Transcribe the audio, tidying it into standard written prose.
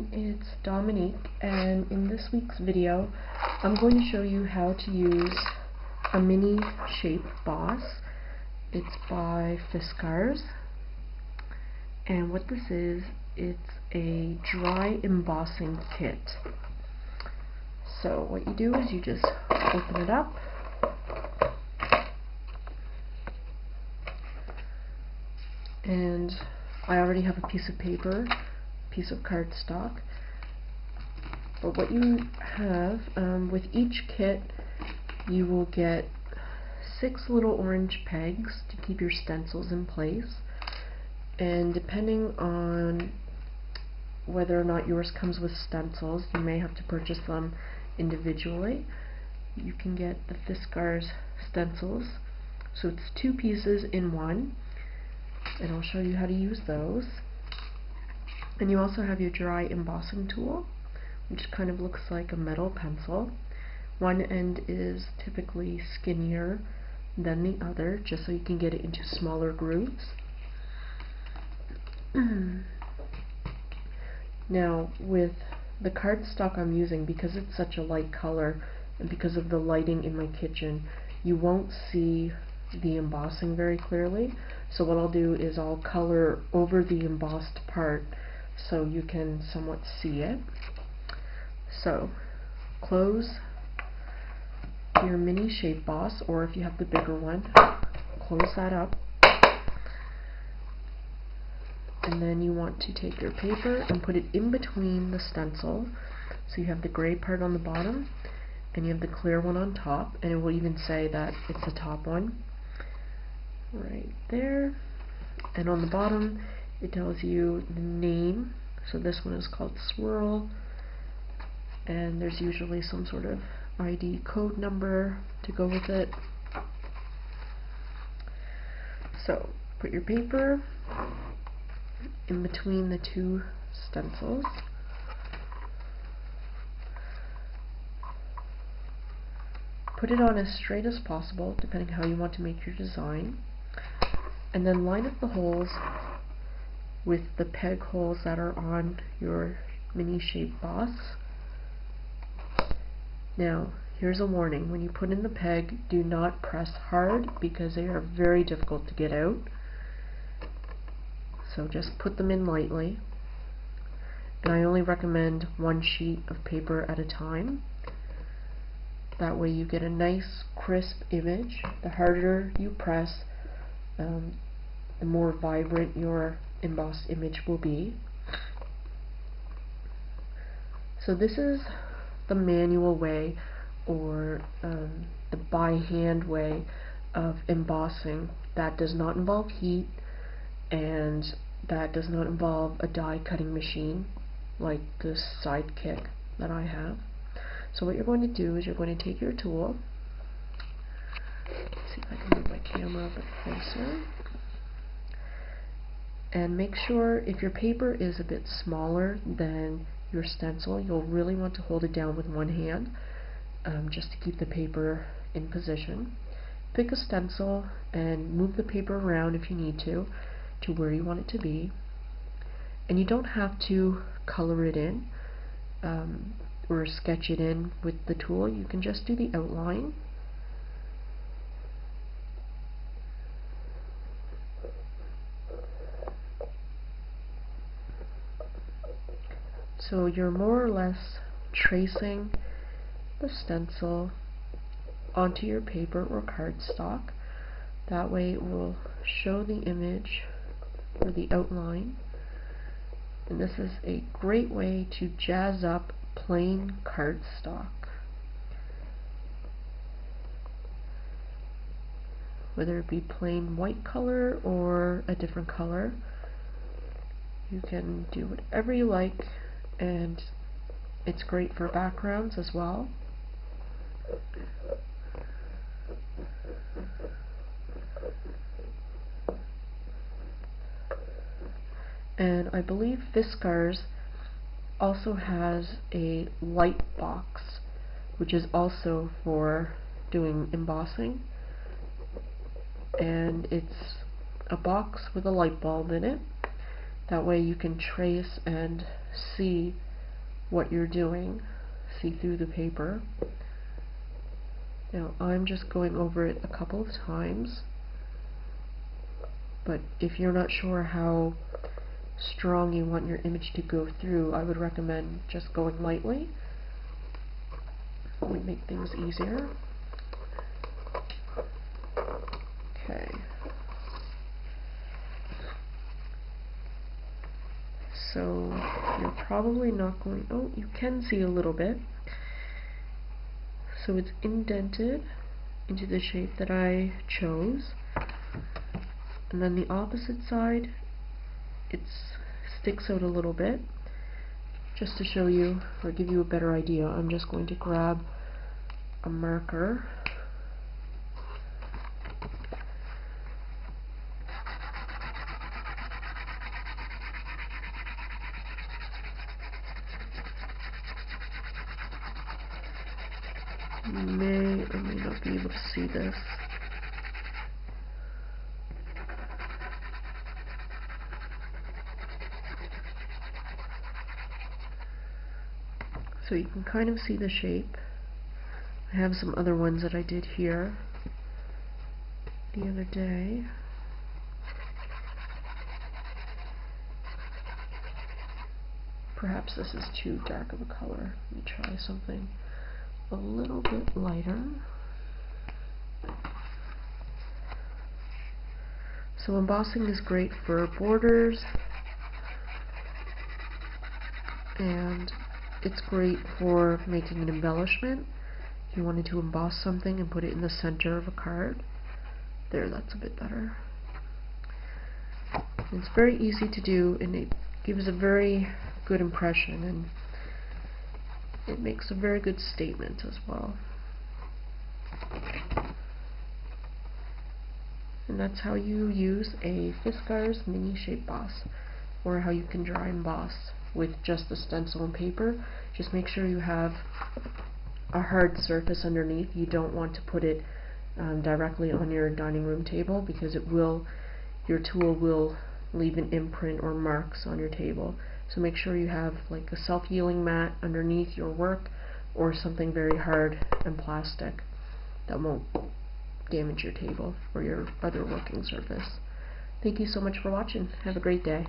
It's Dominique, and in this week's video I'm going to show you how to use a Mini Shape Boss. It's by Fiskars, and what this is, it's a dry embossing kit. So what you do is you just open it up, and I already have a piece of paper, piece of cardstock. But what you have, with each kit, you will get 6 little orange pegs to keep your stencils in place. And depending on whether or not yours comes with stencils, you may have to purchase them individually. You can get the Fiskars stencils. So it's 2 pieces in one, and I'll show you how to use those. And you also have your dry embossing tool, which kind of looks like a metal pencil. One end is typically skinnier than the other, just so you can get it into smaller grooves. Now, with the cardstock I'm using, because it's such a light color, and because of the lighting in my kitchen, you won't see the embossing very clearly. So what I'll do is I'll color over the embossed part so you can somewhat see it. So, close your Mini Shape Boss, or if you have the bigger one, close that up. And then you want to take your paper and put it in between the stencil. So you have the gray part on the bottom, and you have the clear one on top, and it will even say that it's the top one. Right there. And on the bottom, it tells you the name. So this one is called Swirl, and there's usually some sort of ID code number to go with it. So put your paper in between the 2 stencils. Put it on as straight as possible, depending how you want to make your design. And then line up the holes with the peg holes that are on your Mini Shape Boss. Now, here's a warning. When you put in the peg, do not press hard, because they are very difficult to get out. So just put them in lightly. And I only recommend 1 sheet of paper at a time. That way you get a nice, crisp image. The harder you press, the more vibrant your embossed image will be. So this is the manual way, or the by hand way of embossing. That does not involve heat, and that does not involve a die cutting machine like the Sidekick that I have. So what you're going to do is you're going to take your tool. Let's see if I can move my camera a bit closer. And make sure, if your paper is a bit smaller than your stencil, you'll really want to hold it down with one hand, just to keep the paper in position. Pick a stencil and move the paper around if you need to where you want it to be. And you don't have to color it in or sketch it in with the tool. You can just do the outline. So you're more or less tracing the stencil onto your paper or cardstock. That way it will show the image or the outline. And this is a great way to jazz up plain cardstock. Whether it be plain white color or a different color, you can do whatever you like, and it's great for backgrounds as well. And I believe Fiskars also has a light box, which is also for doing embossing. And it's a box with a light bulb in it. That way you can trace and see what you're doing, see through the paper. Now I'm just going over it a couple of times, but if you're not sure how strong you want your image to go through, I would recommend just going lightly. It would make things easier. Okay. So you're probably not going, oh, you can see a little bit. So it's indented into the shape that I chose. And then the opposite side, it sticks out a little bit. Just to show you, or give you a better idea, I'm just going to grab a marker. You may or may not be able to see this. So you can kind of see the shape. I have some other ones that I did here the other day. Perhaps this is too dark of a color. Let me try something a little bit lighter. So embossing is great for borders, and it's great for making an embellishment. If you wanted to emboss something and put it in the center of a card. There, that's a bit better. It's very easy to do, and it gives a very good impression, and it makes a very good statement as well. And that's how you use a Fiskars Mini Shape Boss, or how you can dry emboss with just the stencil and paper. Just make sure you have a hard surface underneath. You don't want to put it directly on your dining room table, because your tool will leave an imprint or marks on your table. So make sure you have like a self-healing mat underneath your work, or something very hard and plastic that won't damage your table or your other working surface. Thank you so much for watching. Have a great day.